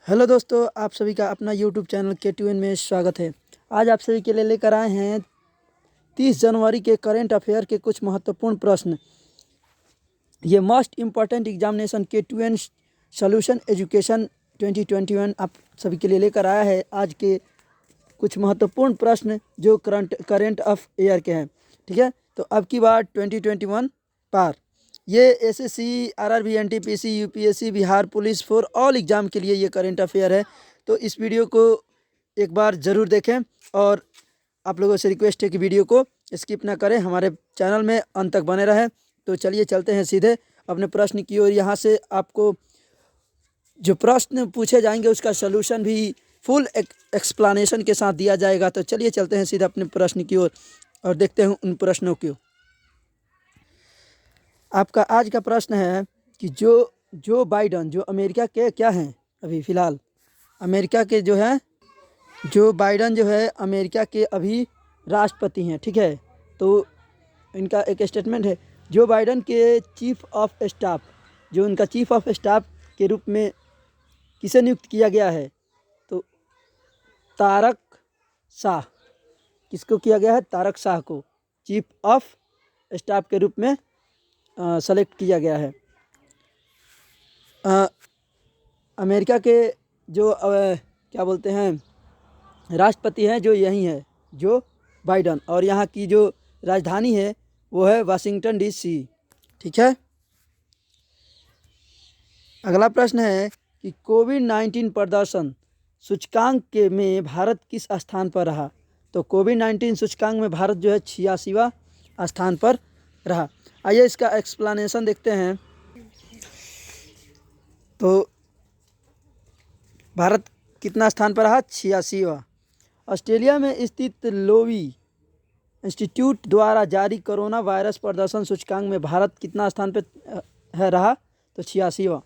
Hello दोस्तों, आप सभी का अपना यूट्यूब चैनल के2n में स्वागत है। आज आप सभी के लिए लेकर आए हैं 30 जनवरी के करेंट अफेयर के कुछ महत्वपूर्ण प्रश्न। ये मोस्ट इम्पॉर्टेंट एग्जामिनेशन के2n सॉल्यूशन एजुकेशन 2021 आप सभी के लिए लेकर आया है। आज के कुछ महत्वपूर्ण प्रश्न जो करेंट अफेयर के हैं, ठीक है। तो अब की बार 2021 पार ये SSC, RRB, NTPC, UPSC, Bihar police for all exam के लिए ये करेंट अफेयर है। तो इस वीडियो को एक बार ज़रूर देखें और आप लोगों से रिक्वेस्ट है कि वीडियो को स्किप ना करें, हमारे चैनल में अंत तक बने रहें। तो चलिए चलते हैं सीधे अपने प्रश्न की ओर। यहाँ से आपको जो प्रश्न पूछे जाएंगे उसका सलूशन भी फुल एक्सप्लेनेशन के साथ दिया जाएगा। तो चलिए चलते हैं सीधे अपने प्रश्न की ओर और देखते हैं उन प्रश्नों को। आपका आज का प्रश्न है कि जो बाइडन जो अमेरिका के क्या हैं अभी फ़िलहाल, अमेरिका के जो है जो बाइडन जो है अमेरिका के अभी राष्ट्रपति हैं, ठीक है। तो इनका एक स्टेटमेंट है, जो बाइडन के चीफ ऑफ स्टाफ, जो उनका चीफ ऑफ स्टाफ के रूप में किसे नियुक्त किया गया है? तो तारक शाह। किसको किया गया है? तारक शाह को चीफ ऑफ स्टाफ के रूप में सेलेक्ट किया गया है। अमेरिका के जो क्या बोलते हैं राष्ट्रपति हैं जो यही है, जो बाइडन, और यहाँ की जो राजधानी है वो है वाशिंगटन डीसी, ठीक है। अगला प्रश्न है कि कोविड-19 प्रदर्शन सूचकांक के में भारत किस स्थान पर रहा? तो कोविड-19 सूचकांक में भारत जो है 86वां स्थान पर रहा। आइए इसका एक्सप्लेनेशन देखते हैं। तो भारत कितना स्थान पर रहा? 86वां। ऑस्ट्रेलिया में स्थित लोवी इंस्टीट्यूट द्वारा जारी कोरोना वायरस प्रदर्शन सूचकांक में भारत कितना स्थान पर है रहा? तो 86वां।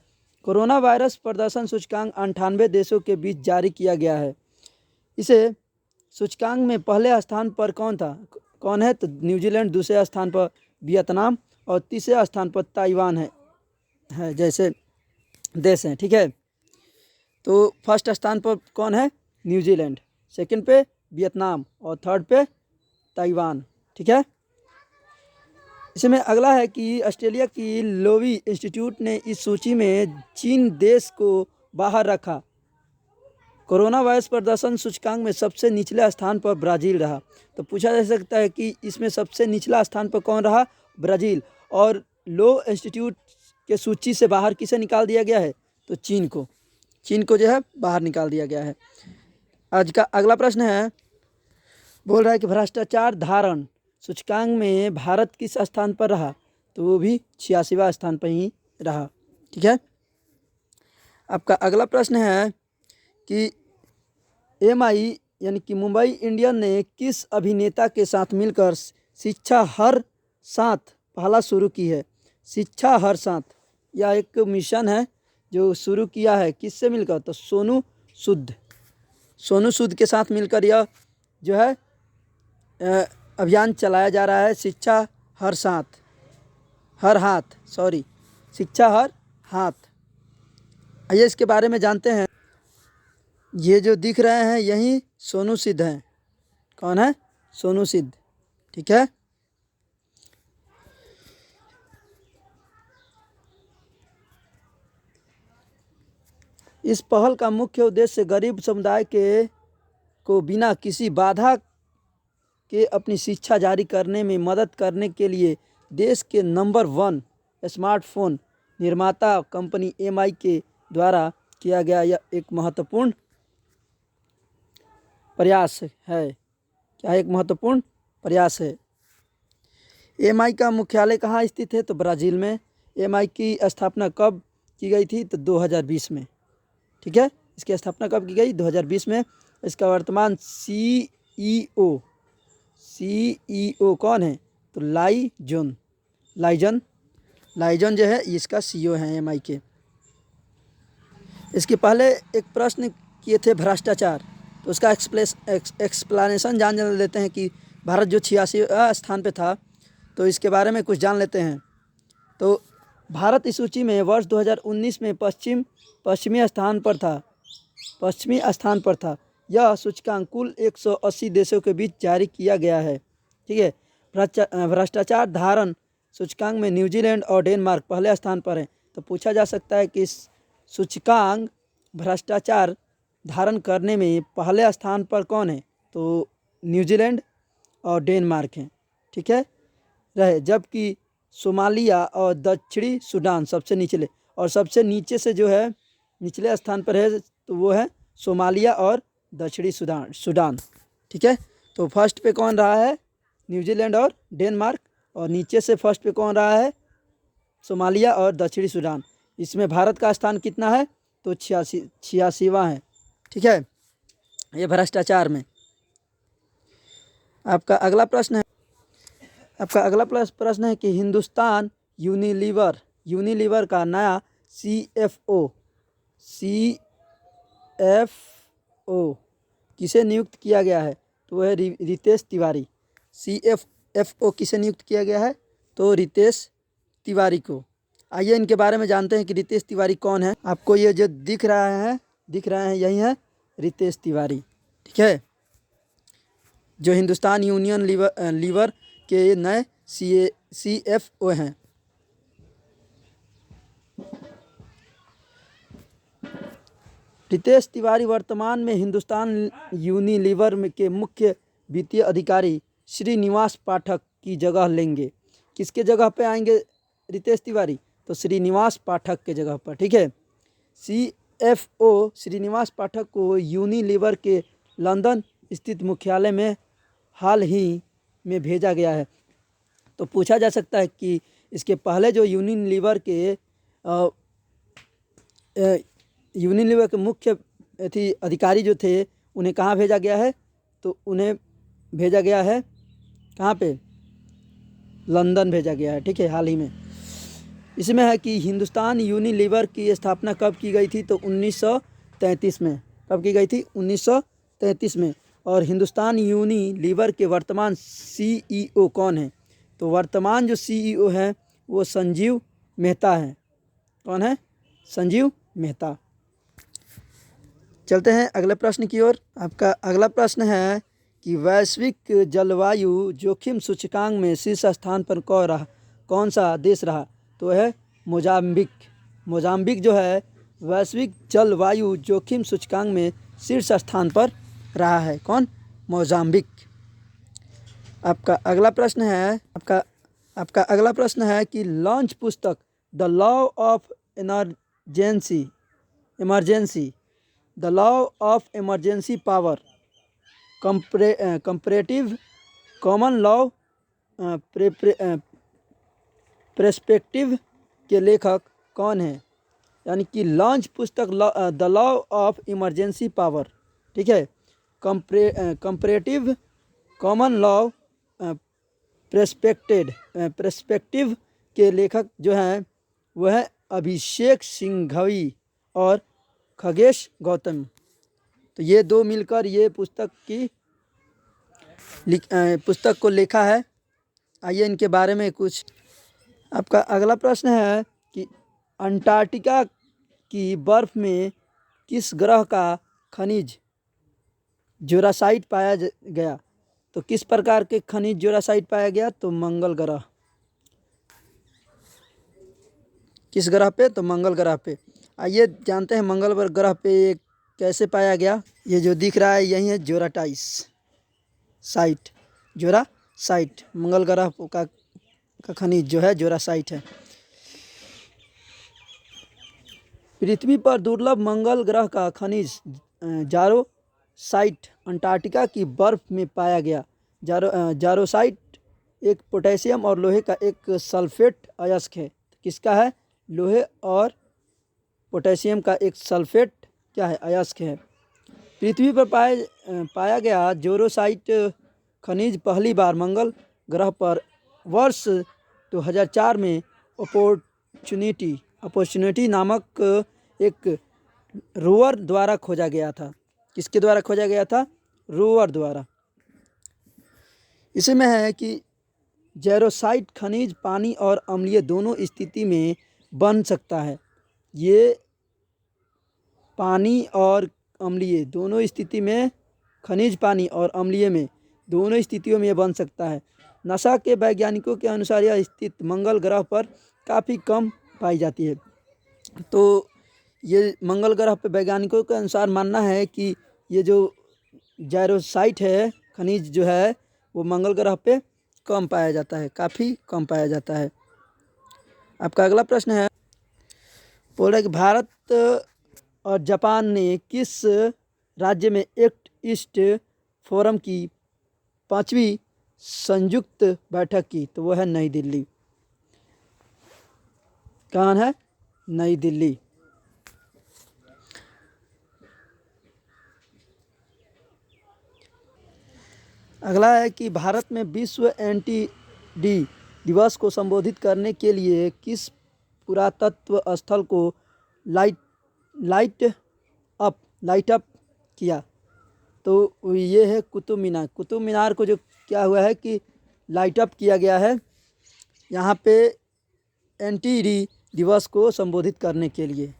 कोरोना वायरस प्रदर्शन सूचकांक 98 देशों के बीच जारी किया गया है। इसे सूचकांक में पहले स्थान पर कौन है? तो न्यूजीलैंड, दूसरे स्थान पर वियतनाम और तीसरे स्थान पर ताइवान है जैसे देश हैं, ठीक है। तो फर्स्ट स्थान पर कौन है? न्यूजीलैंड, सेकंड पे वियतनाम और थर्ड पे ताइवान, ठीक है। इसमें अगला है कि ऑस्ट्रेलिया की लोवी इंस्टीट्यूट ने इस सूची में चीन देश को बाहर रखा। कोरोना वायरस प्रदर्शन सूचकांक में सबसे निचले स्थान पर ब्राज़ील रहा। तो पूछा जा सकता है कि इसमें सबसे निचला स्थान पर कौन रहा? ब्राज़ील। और लो इंस्टीट्यूट के सूची से बाहर किसे निकाल दिया गया है? तो चीन को जो है बाहर निकाल दिया गया है। आज का अगला प्रश्न है, बोल रहा है कि भ्रष्टाचार धारण सूचकांक में भारत किस स्थान पर रहा? तो वो भी 86वां स्थान पर ही रहा, ठीक है। आपका अगला प्रश्न है कि MI यानी कि मुंबई इंडियन ने किस अभिनेता के साथ मिलकर शिक्षा हर साथ पहला शुरू की है? शिक्षा हर साथ यह एक मिशन है जो शुरू किया है किससे मिलकर? तो सोनू सूद के साथ मिलकर यह जो है अभियान चलाया जा रहा है। शिक्षा हर हाथ। आइए इसके बारे में जानते हैं। ये जो दिख रहे हैं यही सोनू सूद हैं। कौन है? सोनू सूद, ठीक है। इस पहल का मुख्य उद्देश्य गरीब समुदाय को बिना किसी बाधा के अपनी शिक्षा जारी करने में मदद करने के लिए देश के नंबर 1 स्मार्टफोन निर्माता कंपनी MI के द्वारा किया गया यह एक महत्वपूर्ण प्रयास है। क्या एक महत्वपूर्ण प्रयास है? MI का मुख्यालय कहाँ स्थित है? तो ब्राज़ील में। MI की स्थापना कब की गई थी? तो 2020 में, ठीक है। इसकी स्थापना कब की गई? 2020 में। इसका वर्तमान CEO कौन है? तो लाइजन जो है इसका CEO है MI के। इसके पहले एक प्रश्न किए थे भ्रष्टाचार, तो उसका एक्सप्लेनेशन जान लेते हैं कि भारत जो 86वां स्थान पे था, तो इसके बारे में कुछ जान लेते हैं। तो भारत इस सूची में वर्ष 2019 में पश्चिमी स्थान पर था। पश्चिमी स्थान पर था। यह सूचकांक कुल 180 देशों के बीच जारी किया गया है। ठीक है। भ्रष्टाचार धारण सूचकांक में न्यूजीलैंड और डेनमार्क पहले स्थान पर हैं। तो पूछा जा सकता है कि सूचकांक भ्रष्टाचार धारण करने में पहले स्थान पर कौन है, तो न्यूजीलैंड और डेनमार्क हैं। ठीक है रहे, जबकि सोमालिया और दक्षिणी सूडान सबसे निचले, और सबसे नीचे से जो है निचले स्थान पर है तो वो है सोमालिया और दक्षिणी सूडान। ठीक है, तो फर्स्ट पे कौन रहा है, न्यूजीलैंड और डेनमार्क, और नीचे से फर्स्ट पे कौन रहा है, सोमालिया और दक्षिणी सूडान। इसमें भारत का स्थान कितना है, तो 86वां है। ठीक है, ये भ्रष्टाचार में। आपका अगला प्रश्न है कि हिंदुस्तान यूनिलीवर का नया CFO किसे नियुक्त किया गया है, तो वह है रितेश तिवारी। CFO किसे नियुक्त किया गया है, तो रितेश तिवारी को। आइए इनके बारे में जानते हैं कि रितेश तिवारी कौन है। आपको ये जो दिख रहे हैं यही है रितेश तिवारी। ठीक है, जो हिंदुस्तान लीवर के नए CFO हैं। रितेश तिवारी वर्तमान में हिंदुस्तान यूनिलीवर के मुख्य वित्तीय अधिकारी श्रीनिवास पाठक की जगह लेंगे। किसके जगह पे आएंगे रितेश तिवारी, तो श्रीनिवास पाठक के जगह पर। ठीक है, CFO श्रीनिवास पाठक को यूनिलीवर के लंदन स्थित मुख्यालय में हाल ही में भेजा गया है। तो पूछा जा सकता है कि इसके पहले जो यूनिलीवर के मुख्य अधिकारी जो थे उन्हें कहाँ भेजा गया है, तो उन्हें भेजा गया है कहाँ पे, लंदन भेजा गया है। ठीक है, हाल ही में। इसमें है कि हिंदुस्तान यूनिलीवर की स्थापना कब की गई थी, तो 1933 में। कब की गई थी, 1933 में। और हिंदुस्तान यूनिलीवर के वर्तमान CEO कौन है, तो वर्तमान जो CEO है वो संजीव मेहता है। कौन है, संजीव मेहता। चलते हैं अगले प्रश्न की ओर। आपका अगला प्रश्न है कि वैश्विक जलवायु जोखिम सूचकांक में शीर्ष स्थान पर कौन सा देश रहा, तो है मोजाम्बिक जो है वैश्विक जलवायु जोखिम सूचकांक में शीर्ष स्थान पर रहा है। कौन, मोजाम्बिक। आपका अगला प्रश्न है कि लॉन्च पुस्तक the law of emergency power comparative common law perspective के लेखक कौन है, यानी कि लॉन्च पुस्तक the law of emergency power. ठीक है, कंपैरेटिव कॉमन लॉ पर्सपेक्टिव के लेखक जो हैं वह है अभिषेक सिंघवी और खगेश गौतम। तो ये दो मिलकर ये पुस्तक को लिखा है। आइए इनके बारे में कुछ। आपका अगला प्रश्न है कि अंटार्कटिका की बर्फ में किस ग्रह का खनिज जोरासाइट पाया गया, तो किस प्रकार के खनिज जोरासाइट पाया गया, तो मंगल ग्रह। किस ग्रह पे, तो मंगल ग्रह पे। आइए जानते हैं मंगल ग्रह पे कैसे पाया गया। ये जो दिख रहा है यही है जोरासाइट। मंगल ग्रह का खनिज जो है जोरासाइट है। पृथ्वी पर दुर्लभ मंगल ग्रह का खनिज जारोसाइट अंटार्कटिका की बर्फ में पाया गया। जारोसाइट एक पोटेशियम और लोहे का एक सल्फेट अयस्क है। किसका है, लोहे और पोटेशियम का एक सल्फेट क्या है, अयस्क है। पृथ्वी पर पाया गया जोरोसाइट खनिज पहली बार मंगल ग्रह पर वर्ष 2004 में अपॉर्चुनिटी नामक एक रोवर द्वारा खोजा गया था। किसके द्वारा खोजा गया था, रोवर द्वारा। इसमें है कि जेरोसाइट खनिज पानी और अम्लीय दोनों स्थिति में बन सकता है। ये पानी और अम्लीय दोनों स्थिति में, खनिज पानी और अम्लीय में दोनों स्थितियों में यह बन सकता है। नासा के वैज्ञानिकों के अनुसार यह स्थिति मंगल ग्रह पर काफ़ी कम पाई जाती है। तो ये मंगल ग्रह पर वैज्ञानिकों के अनुसार मानना है कि ये जो जैरोसाइट है, खनिज जो है, वो मंगल ग्रह पे कम पाया जाता है, काफ़ी कम पाया जाता है। आपका अगला प्रश्न है, बोल रहा है कि भारत और जापान ने किस राज्य में एक्ट ईस्ट फोरम की 5वीं संयुक्त बैठक की? तो वो है नई दिल्ली। कहाँ है? नई दिल्ली। अगला है कि भारत में विश्व एंटी डी दिवस को संबोधित करने के लिए किस पुरातत्व स्थल को लाइट अप किया? तो ये है कुतुब मीनार। कुतुब मीनार को जो क्या हुआ है कि लाइट अप किया गया है यहाँ पे एंटी डी दिवस को संबोधित करने के लिए।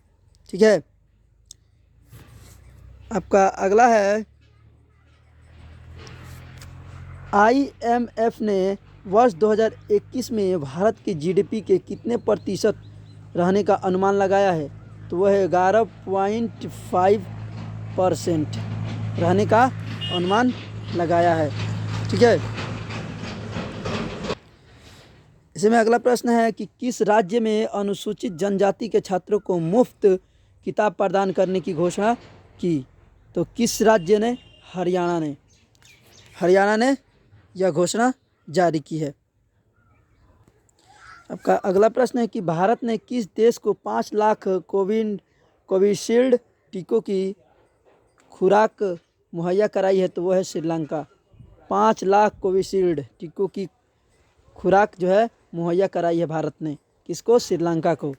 ठीक है। आपका अगला है, IMF ने वर्ष 2021 में भारत की GDP के कितने प्रतिशत रहने का अनुमान लगाया है? तो वह है 11.5% रहने का अनुमान लगाया है। ठीक है। इसमें अगला प्रश्न है कि किस राज्य में अनुसूचित जनजाति के छात्रों को मुफ्त किताब प्रदान करने की घोषणा की? तो किस राज्य ने? हरियाणा ने यह घोषणा जारी की है। आपका अगला प्रश्न है कि भारत ने किस देश को 5 लाख कोविशील्ड टीकों की खुराक मुहैया कराई है? तो वो है श्रीलंका। 5 लाख कोविशील्ड टीकों की खुराक जो है मुहैया कराई है भारत ने। किसको? श्रीलंका को।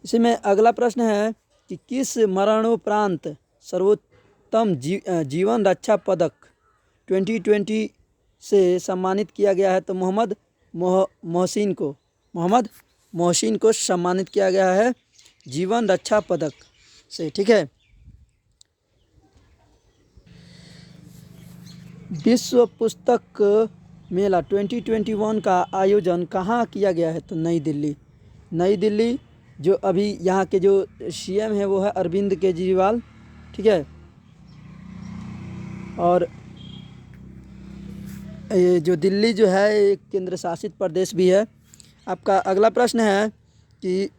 इसी में अगला प्रश्न है कि किस मरणोपरांत सर्वोत्तम जीवन रक्षा पदक 2020 से सम्मानित किया गया है? तो मोहम्मद मोहसिन को सम्मानित किया गया है जीवन रक्षा पदक से। ठीक है। विश्व पुस्तक मेला 2021 का आयोजन कहाँ किया गया है? तो नई दिल्ली। जो अभी यहाँ के जो CM है वो है अरविंद केजरीवाल। ठीक है। और ये जो दिल्ली जो है एक केंद्र शासित प्रदेश भी है। आपका अगला प्रश्न है कि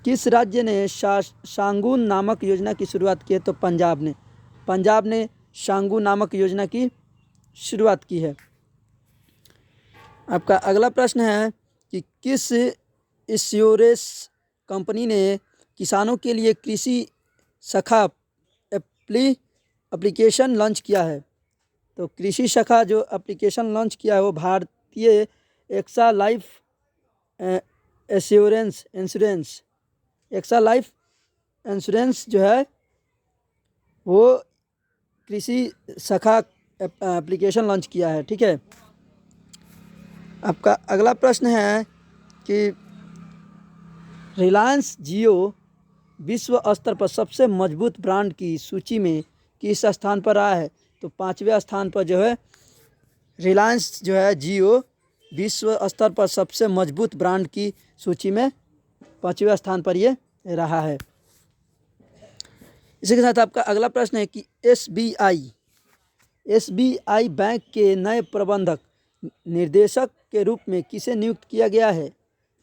किस राज्य ने शांगुन नामक योजना की शुरुआत की है? तो पंजाब ने शांगुन नामक योजना की शुरुआत की है। आपका अगला प्रश्न है कि किस इंश्योरेंस कंपनी ने किसानों के लिए कृषि शाखा एप्लीकेशन लॉन्च किया है? तो कृषि शाखा जो एप्लीकेशन लॉन्च किया है वो भारतीय एक्सा लाइफ इंश्योरेंस जो है वो कृषि शाखा एप्लीकेशन लॉन्च किया है। ठीक है। आपका अगला प्रश्न है कि रिलायंस जियो विश्व स्तर पर सबसे मजबूत ब्रांड की सूची में किस स्थान पर रहा है? तो 5वें स्थान पर जो है रिलायंस जो है जियो विश्व स्तर पर सबसे मजबूत ब्रांड की सूची में 5वें स्थान पर ये रहा है। इसी के साथ आपका अगला प्रश्न है कि SBI बैंक के नए प्रबंधक निर्देशक के रूप में किसे नियुक्त किया गया है?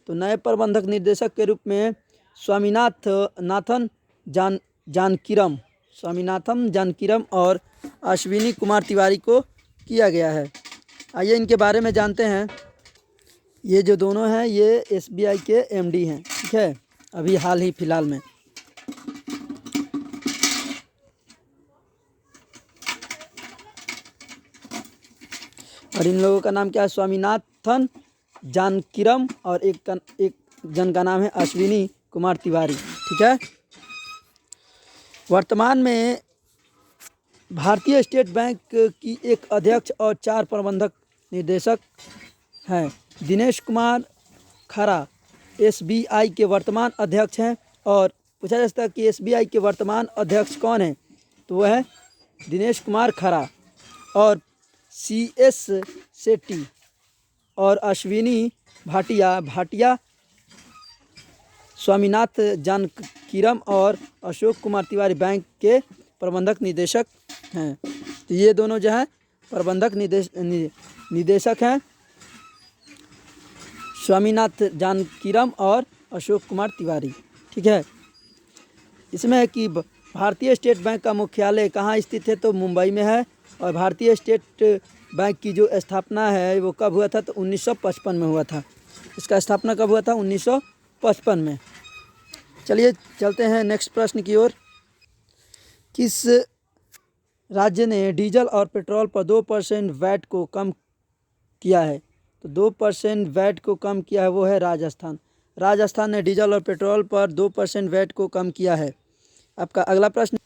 तो नए प्रबंधक निर्देशक के रूप में स्वामीनाथन जानकीरम और अश्विनी कुमार तिवारी को किया गया है। आइए इनके बारे में जानते हैं। ये जो दोनों हैं ये SBI के MD हैं। ठीक है। अभी हाल ही फिलहाल में। और इन लोगों का नाम क्या है? स्वामीनाथन जानकीरम और एक जन का नाम है अश्विनी कुमार तिवारी। ठीक है। वर्तमान में भारतीय स्टेट बैंक की एक अध्यक्ष और 4 प्रबंधक निर्देशक हैं। दिनेश कुमार खरा SBI के वर्तमान अध्यक्ष हैं और पूछा जा सकता है कि एसबीआई के वर्तमान अध्यक्ष कौन है, तो वह है दिनेश कुमार खरा। और सीएस सेट्टी और अश्विनी भाटिया स्वामीनाथ जानकीरम और अशोक कुमार तिवारी बैंक के प्रबंधक निदेशक हैं। तो ये दोनों जो है प्रबंधक निदेशक हैं, स्वामीनाथ जानकीरम और अशोक कुमार तिवारी। ठीक है, इसमें है कि भारतीय स्टेट बैंक का मुख्यालय कहाँ स्थित है, तो मुंबई में है। और भारतीय स्टेट बैंक की जो स्थापना है वो कब हुआ था, तो 1955 में हुआ था। इसका स्थापना कब हुआ था, 1955 में। चलिए चलते हैं नेक्स्ट प्रश्न की ओर। किस राज्य ने डीजल और पेट्रोल पर 2% वैट को कम किया है, तो 2% वैट को कम किया है वो है राजस्थान। राजस्थान ने डीजल और पेट्रोल पर 2% वैट को कम किया है। आपका अगला प्रश्न,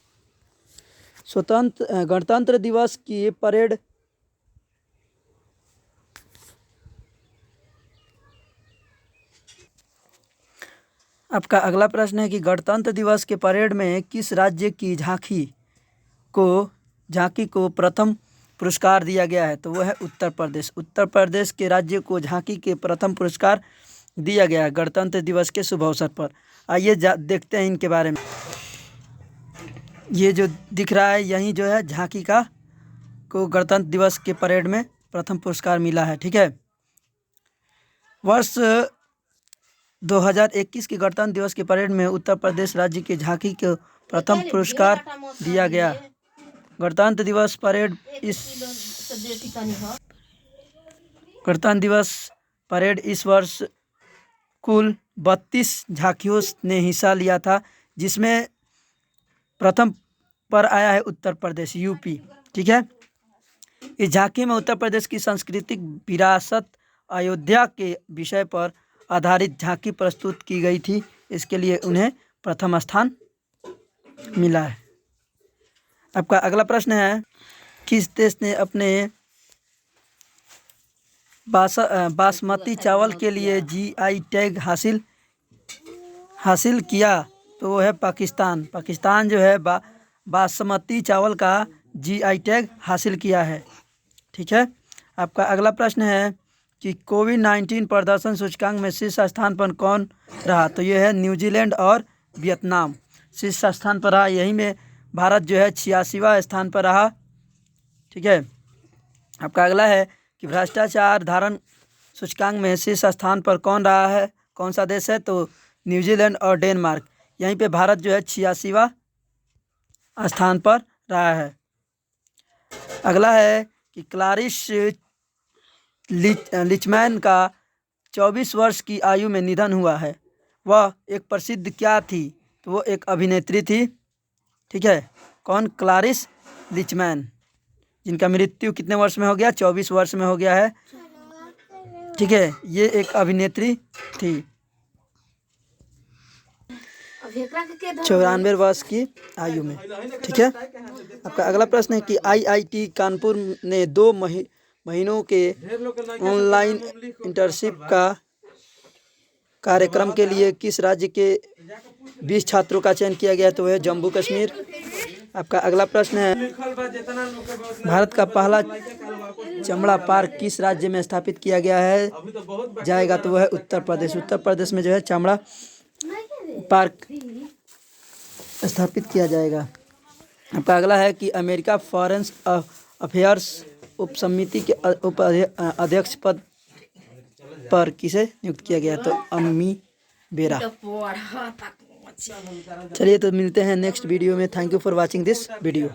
गणतंत्र दिवस की परेड आपका अगला प्रश्न है कि गणतंत्र दिवस के परेड में किस राज्य की झांकी को प्रथम पुरस्कार दिया गया है, तो वह है उत्तर प्रदेश। उत्तर प्रदेश के राज्य को झांकी के प्रथम पुरस्कार दिया गया है गणतंत्र दिवस के शुभ अवसर पर। आइए देखते हैं इनके बारे में। ये जो दिख रहा है यही जो है झांकी को गणतंत्र दिवस के परेड में प्रथम पुरस्कार मिला है। ठीक है, वर्ष 2021 के गणतंत्र दिवस के परेड में उत्तर प्रदेश राज्य के झांकी को प्रथम पुरस्कार दिया गया। गणतंत्र दिवस परेड इस वर्ष कुल 32 झांकियों ने हिस्सा लिया था, जिसमें प्रथम पर आया है उत्तर प्रदेश, यूपी। ठीक है, इस झांकी में उत्तर प्रदेश की सांस्कृतिक विरासत अयोध्या के विषय पर आधारित झांकी प्रस्तुत की गई थी। इसके लिए उन्हें प्रथम स्थान मिला है। आपका अगला प्रश्न है, किस देश ने अपने बासमती चावल के लिए जीआई टैग हासिल किया, तो वो है पाकिस्तान। पाकिस्तान जो है बासमती चावल का जीआई टैग हासिल किया है। ठीक है, आपका अगला प्रश्न है कि कोविड-19 प्रदर्शन सूचकांक में शीर्ष स्थान पर कौन रहा, तो ये है न्यूजीलैंड और वियतनाम शीर्ष स्थान पर रहा। यही में भारत जो है 86वां स्थान पर रहा। ठीक है, आपका अगला है कि भ्रष्टाचार धारण सूचकांक में शीर्ष स्थान पर कौन रहा है, कौन सा देश है, तो न्यूजीलैंड और डेनमार्क। यहीं पे भारत जो है 86वां स्थान पर रहा है। अगला है कि क्लारिस लिचमैन का 24 वर्ष की आयु में निधन हुआ है। वह एक प्रसिद्ध क्या थी, तो वो एक अभिनेत्री थी। ठीक है, कौन, क्लारिस लिचमैन, जिनका मृत्यु कितने वर्ष में हो गया, 24 वर्ष में हो गया है। ठीक है, ये एक अभिनेत्री थी 94 वर्ष की आयु में। ठीक है, आपका अगला प्रश्न है कि आईआईटी कानपुर ने 2 महीनों के ऑनलाइन इंटर्नशिप का कार्यक्रम के लिए किस राज्य के 20 छात्रों का चयन किया गया, तो वह जम्मू कश्मीर। आपका अगला प्रश्न है, भारत का पहला चमड़ा पार्क किस राज्य में स्थापित किया गया है जाएगा, तो वह है उत्तर प्रदेश। उत्तर प्रदेश में जो है चमड़ा पार्क स्थापित किया जाएगा। आपका अगला है कि अमेरिका फॉरेन अफेयर्स उप समिति के अध्यक्ष पद पर किसे नियुक्त किया गया, तो अम्मी बेरा। चलिए तो मिलते हैं नेक्स्ट वीडियो में। Thank you for watching this video.